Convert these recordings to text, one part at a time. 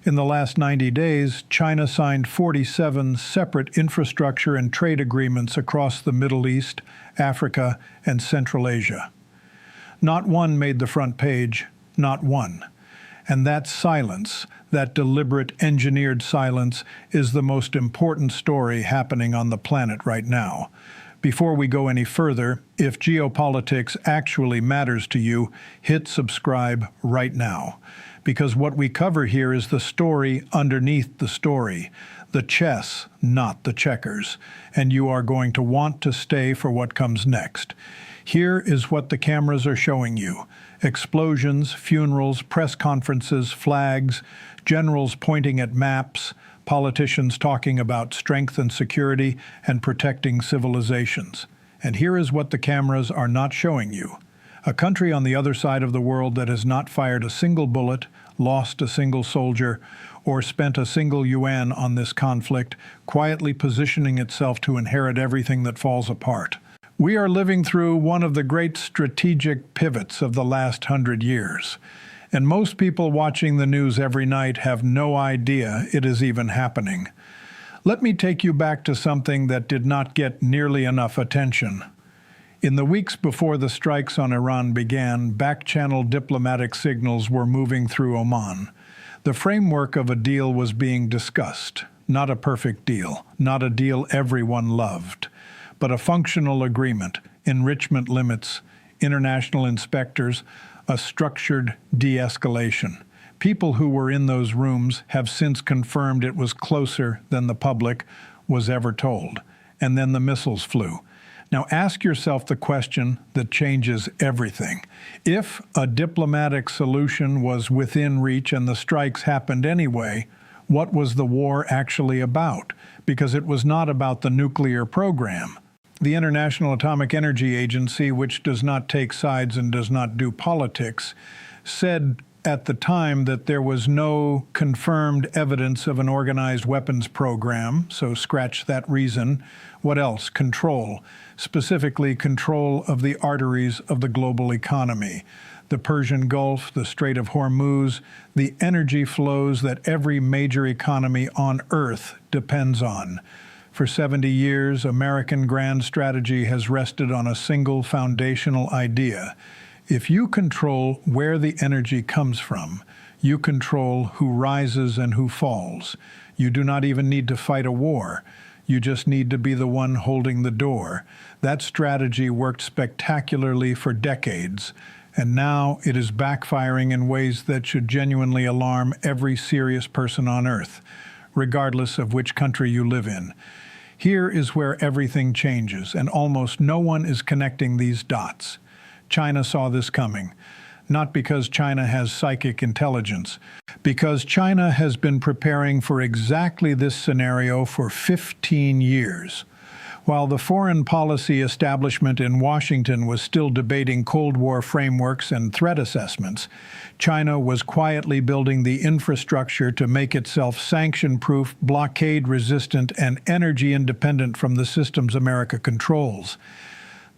In the last 90 days, China signed 47 separate infrastructure and trade agreements across the Middle East, Africa, and Central Asia. Not one made the front page, not one. And that silence, that deliberate engineered silence, is the most important story happening on the planet right now. Before we go any further, if geopolitics actually matters to you, hit subscribe right now. Because what we cover here is the story underneath the story, the chess, not the checkers, and you are going to want to stay for what comes next. Here is what the cameras are showing you. Explosions, funerals, press conferences, flags, generals pointing at maps, politicians talking about strength and security and protecting civilizations. And here is what the cameras are not showing you. A country on the other side of the world that has not fired a single bullet, lost a single soldier, or spent a single yuan on this conflict, quietly positioning itself to inherit everything that falls apart. We are living through one of the great strategic pivots of the last 100 years. And most people watching the news every night have no idea it is even happening. Let me take you back to something that did not get nearly enough attention. In the weeks before the strikes on Iran began, back-channel diplomatic signals were moving through Oman. The framework of a deal was being discussed. Not a perfect deal, not a deal everyone loved, but a functional agreement, enrichment limits, international inspectors, a structured de-escalation. People who were in those rooms have since confirmed it was closer than the public was ever told. And then the missiles flew. Now ask yourself the question that changes everything. If a diplomatic solution was within reach and the strikes happened anyway, what was the war actually about? Because it was not about the nuclear program. The International Atomic Energy Agency, which does not take sides and does not do politics, said at the time that there was no confirmed evidence of an organized weapons program, so scratch that reason. What else? Control, specifically control of the arteries of the global economy. The Persian Gulf, the Strait of Hormuz, the energy flows that every major economy on Earth depends on. For 70 years, American grand strategy has rested on a single foundational idea. If you control where the energy comes from, you control who rises and who falls. You do not even need to fight a war. You just need to be the one holding the door. That strategy worked spectacularly for decades, and now it is backfiring in ways that should genuinely alarm every serious person on Earth, regardless of which country you live in. Here is where everything changes, and almost no one is connecting these dots. China saw this coming, not because China has psychic intelligence, because China has been preparing for exactly this scenario for 15 years. While the foreign policy establishment in Washington was still debating Cold War frameworks and threat assessments, China was quietly building the infrastructure to make itself sanction-proof, blockade-resistant, and energy-independent from the systems America controls.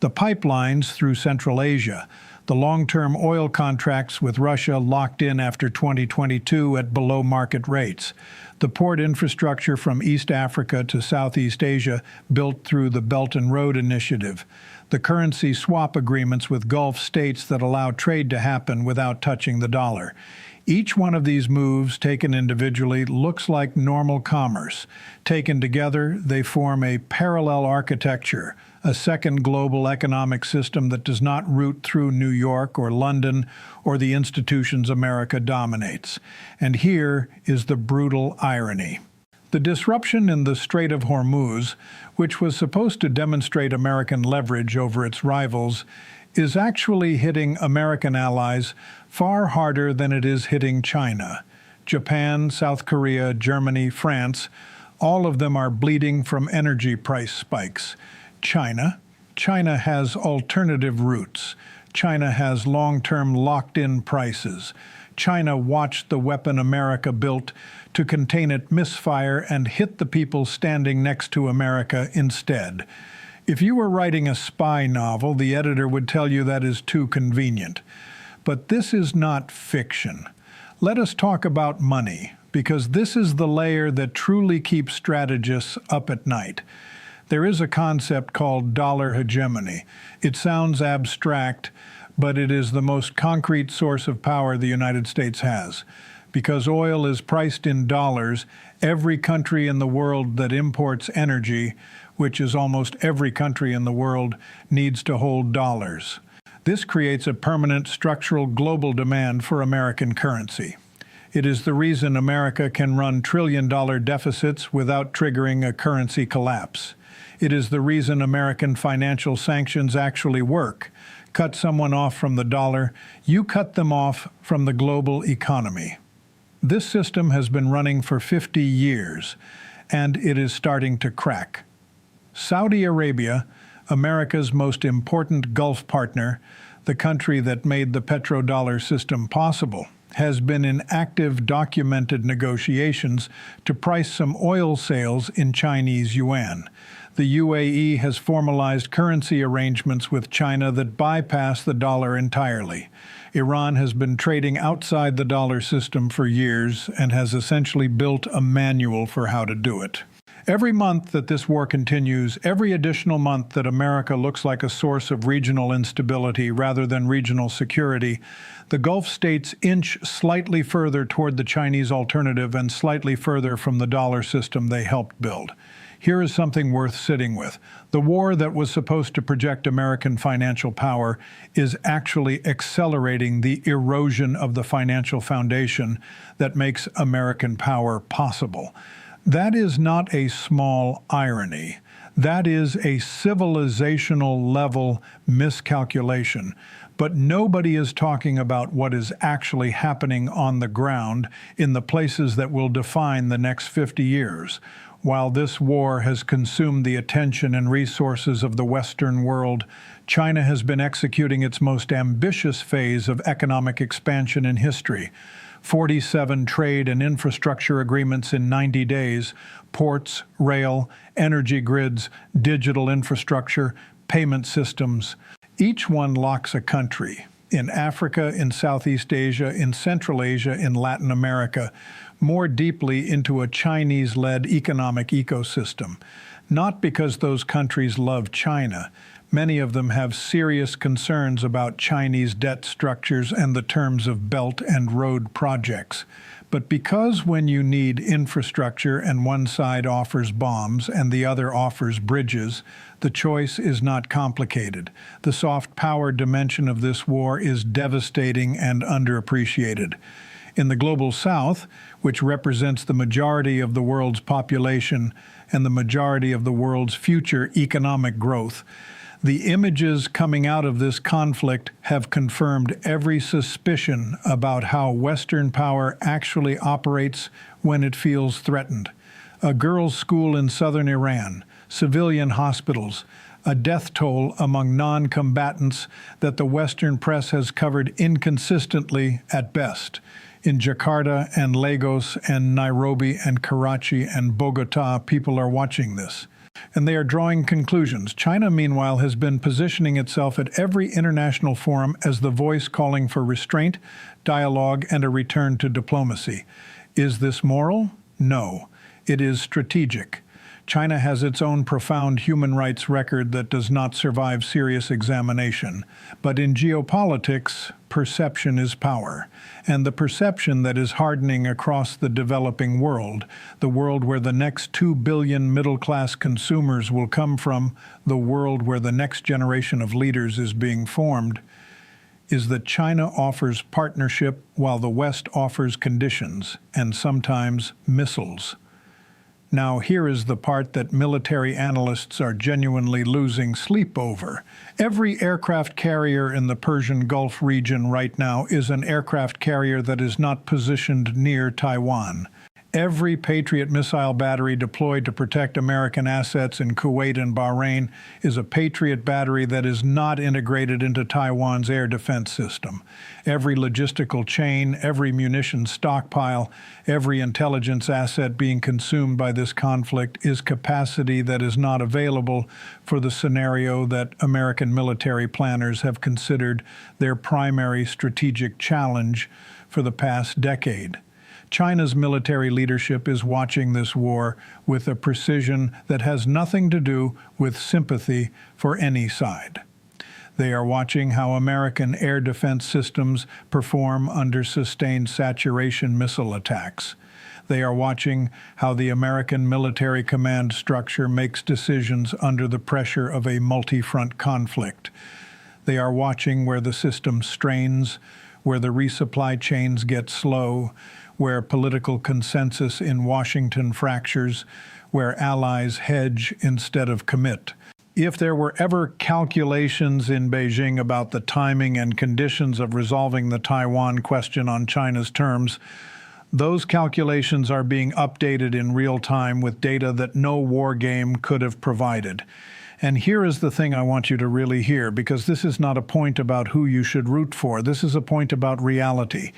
The pipelines through Central Asia, the long-term oil contracts with Russia locked in after 2022 at below-market rates, the port infrastructure from East Africa to Southeast Asia built through the Belt and Road Initiative, the currency swap agreements with Gulf states that allow trade to happen without touching the dollar. Each one of these moves, taken individually, looks like normal commerce. Taken together, they form a parallel architecture, a second global economic system that does not root through New York or London or the institutions America dominates. And here is the brutal irony. The disruption in the Strait of Hormuz, which was supposed to demonstrate American leverage over its rivals, is actually hitting American allies far harder than it is hitting China. Japan, South Korea, Germany, France, all of them are bleeding from energy price spikes. China has alternative routes. China has long-term locked-in prices. China watched the weapon America built to contain it misfire and hit the people standing next to America instead. If you were writing a spy novel, the editor would tell you that is too convenient. But this is not fiction. Let us talk about money, because this is the layer that truly keeps strategists up at night. There is a concept called dollar hegemony. It sounds abstract, but it is the most concrete source of power the United States has. Because oil is priced in dollars, every country in the world that imports energy, which is almost every country in the world, needs to hold dollars. This creates a permanent structural global demand for American currency. It is the reason America can run trillion-dollar deficits without triggering a currency collapse. It is the reason American financial sanctions actually work. Cut someone off from the dollar, you cut them off from the global economy. This system has been running for 50 years, and it is starting to crack. Saudi Arabia, America's most important Gulf partner, the country that made the petrodollar system possible, has been in active documented negotiations to price some oil sales in Chinese yuan. The UAE has formalized currency arrangements with China that bypass the dollar entirely. Iran has been trading outside the dollar system for years and has essentially built a manual for how to do it. Every month that this war continues, every additional month that America looks like a source of regional instability rather than regional security, the Gulf states inch slightly further toward the Chinese alternative and slightly further from the dollar system they helped build. Here is something worth sitting with. The war that was supposed to project American financial power is actually accelerating the erosion of the financial foundation that makes American power possible. That is not a small irony. That is a civilizational level miscalculation. But nobody is talking about what is actually happening on the ground in the places that will define the next 50 years. While this war has consumed the attention and resources of the Western world, China has been executing its most ambitious phase of economic expansion in history. 47 trade and infrastructure agreements in 90 days, ports, rail, energy grids, digital infrastructure, payment systems. Each one locks a country in Africa, in Southeast Asia, in Central Asia, in Latin America, more deeply into a Chinese-led economic ecosystem. Not because those countries love China. Many of them have serious concerns about Chinese debt structures and the terms of Belt and Road projects. But because when you need infrastructure and one side offers bombs and the other offers bridges, the choice is not complicated. The soft power dimension of this war is devastating and underappreciated. In the Global South, which represents the majority of the world's population and the majority of the world's future economic growth, the images coming out of this conflict have confirmed every suspicion about how Western power actually operates when it feels threatened. A girls' school in southern Iran, civilian hospitals, a death toll among non-combatants that the Western press has covered inconsistently at best. In Jakarta and Lagos and Nairobi and Karachi and Bogota, people are watching this. And they are drawing conclusions. China, meanwhile, has been positioning itself at every international forum as the voice calling for restraint, dialogue, and a return to diplomacy. Is this moral? No. It is strategic. China has its own profound human rights record that does not survive serious examination. But in geopolitics, perception is power. And the perception that is hardening across the developing world, the world where the next 2 billion middle-class consumers will come from, the world where the next generation of leaders is being formed, is that China offers partnership while the West offers conditions, and sometimes missiles. Now, here is the part that military analysts are genuinely losing sleep over. Every aircraft carrier in the Persian Gulf region right now is an aircraft carrier that is not positioned near Taiwan. Every Patriot missile battery deployed to protect American assets in Kuwait and Bahrain is a Patriot battery that is not integrated into Taiwan's air defense system. Every logistical chain, every munitions stockpile, every intelligence asset being consumed by this conflict is capacity that is not available for the scenario that American military planners have considered their primary strategic challenge for the past decade. China's military leadership is watching this war with a precision that has nothing to do with sympathy for any side. They are watching how American air defense systems perform under sustained saturation missile attacks. They are watching how the American military command structure makes decisions under the pressure of a multi-front conflict. They are watching where the system strains, where the resupply chains get slow, where political consensus in Washington fractures, where allies hedge instead of commit. If there were ever calculations in Beijing about the timing and conditions of resolving the Taiwan question on China's terms, those calculations are being updated in real time with data that no war game could have provided. And here is the thing I want you to really hear, because this is not a point about who you should root for. This is a point about reality.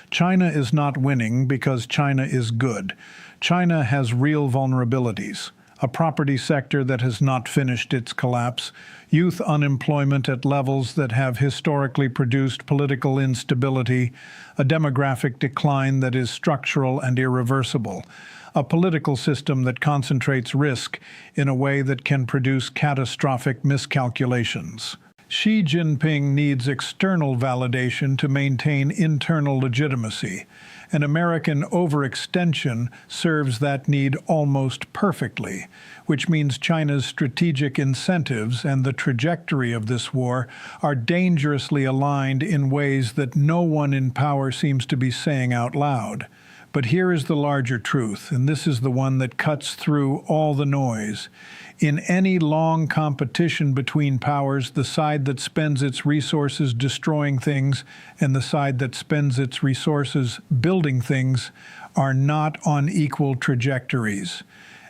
China is not winning because China is good. China has real vulnerabilities. A property sector that has not finished its collapse, youth unemployment at levels that have historically produced political instability, a demographic decline that is structural and irreversible, a political system that concentrates risk in a way that can produce catastrophic miscalculations. Xi Jinping needs external validation to maintain internal legitimacy. An American overextension serves that need almost perfectly, which means China's strategic incentives and the trajectory of this war are dangerously aligned in ways that no one in power seems to be saying out loud. But here is the larger truth, and this is the one that cuts through all the noise. In any long competition between powers, the side that spends its resources destroying things and the side that spends its resources building things are not on equal trajectories.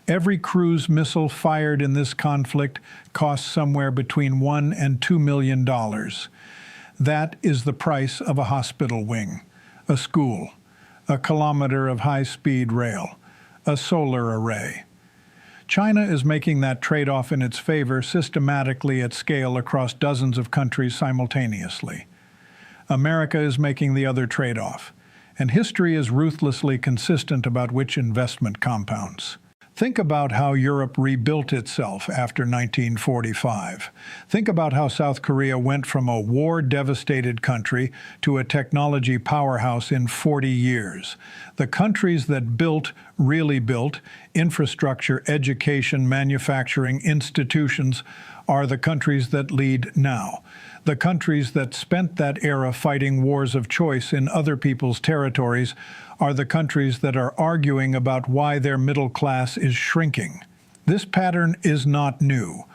Every cruise missile fired in this conflict costs somewhere between $1 and $2 million. That is the price of a hospital wing, a school, a kilometer of high-speed rail, a solar array. China is making that trade-off in its favor systematically at scale across dozens of countries simultaneously. America is making the other trade-off, and history is ruthlessly consistent about which investment compounds. Think about how Europe rebuilt itself after 1945. Think about how South Korea went from a war-devastated country to a technology powerhouse in 40 years. The countries that built, really built, infrastructure, education, manufacturing, institutions are the countries that lead now. The countries that spent that era fighting wars of choice in other people's territories are the countries that are arguing about why their middle class is shrinking. This pattern is not new.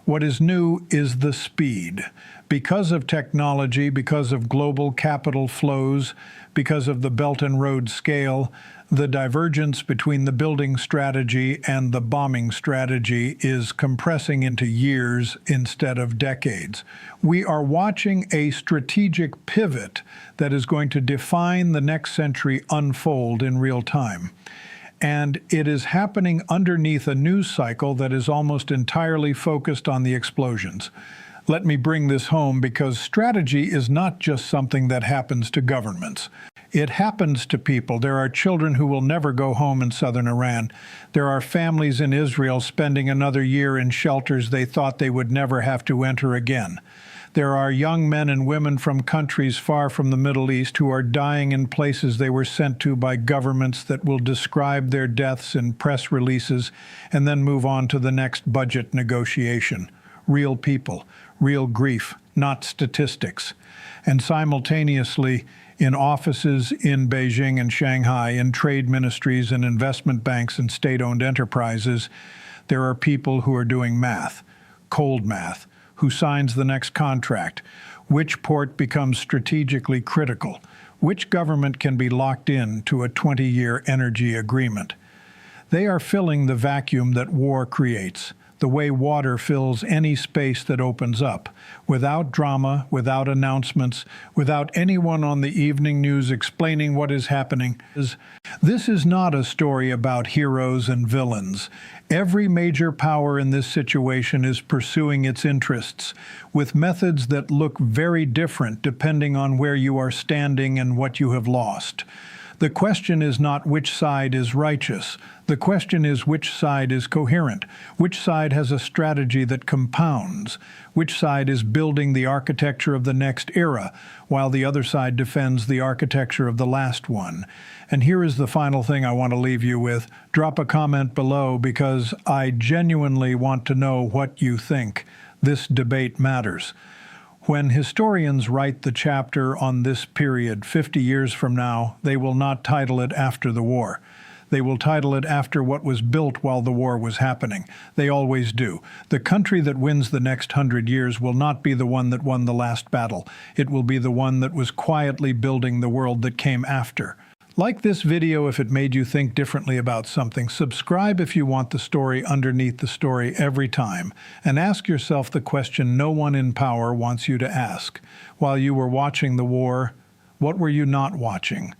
What is new is the speed. Because of technology, because of global capital flows, because of the Belt and Road scale, the divergence between the building strategy and the bombing strategy is compressing into years instead of decades. We are watching a strategic pivot that is going to define the next century unfold in real time. And it is happening underneath a news cycle that is almost entirely focused on the explosions. Let me bring this home, because strategy is not just something that happens to governments. It happens to people. There are children who will never go home in southern Iran. There are families in Israel spending another year in shelters they thought they would never have to enter again. There are young men and women from countries far from the Middle East who are dying in places they were sent to by governments that will describe their deaths in press releases and then move on to the next budget negotiation. Real people, real grief, not statistics. And simultaneously, in offices in Beijing and Shanghai, in trade ministries and investment banks and state-owned enterprises, there are people who are doing math, cold math. Who signs the next contract? Which port becomes strategically critical? Which government can be locked in to a 20-year energy agreement? They are filling the vacuum that war creates, the way water fills any space that opens up, without drama, without announcements, without anyone on the evening news explaining what is happening. This is not a story about heroes and villains. Every major power in this situation is pursuing its interests, with methods that look very different depending on where you are standing and what you have lost. The question is not which side is righteous. The question is which side is coherent, which side has a strategy that compounds, which side is building the architecture of the next era, while the other side defends the architecture of the last one. And here is the final thing I want to leave you with. Drop a comment below because I genuinely want to know what you think. This debate matters. When historians write the chapter on this period 50 years from now, they will not title it After the War. They will title it After What Was Built While the War Was Happening. They always do. The country that wins the next 100 years will not be the one that won the last battle. It will be the one that was quietly building the world that came after. Like this video if it made you think differently about something. Subscribe if you want the story underneath the story every time. And ask yourself the question no one in power wants you to ask. While you were watching the war, what were you not watching?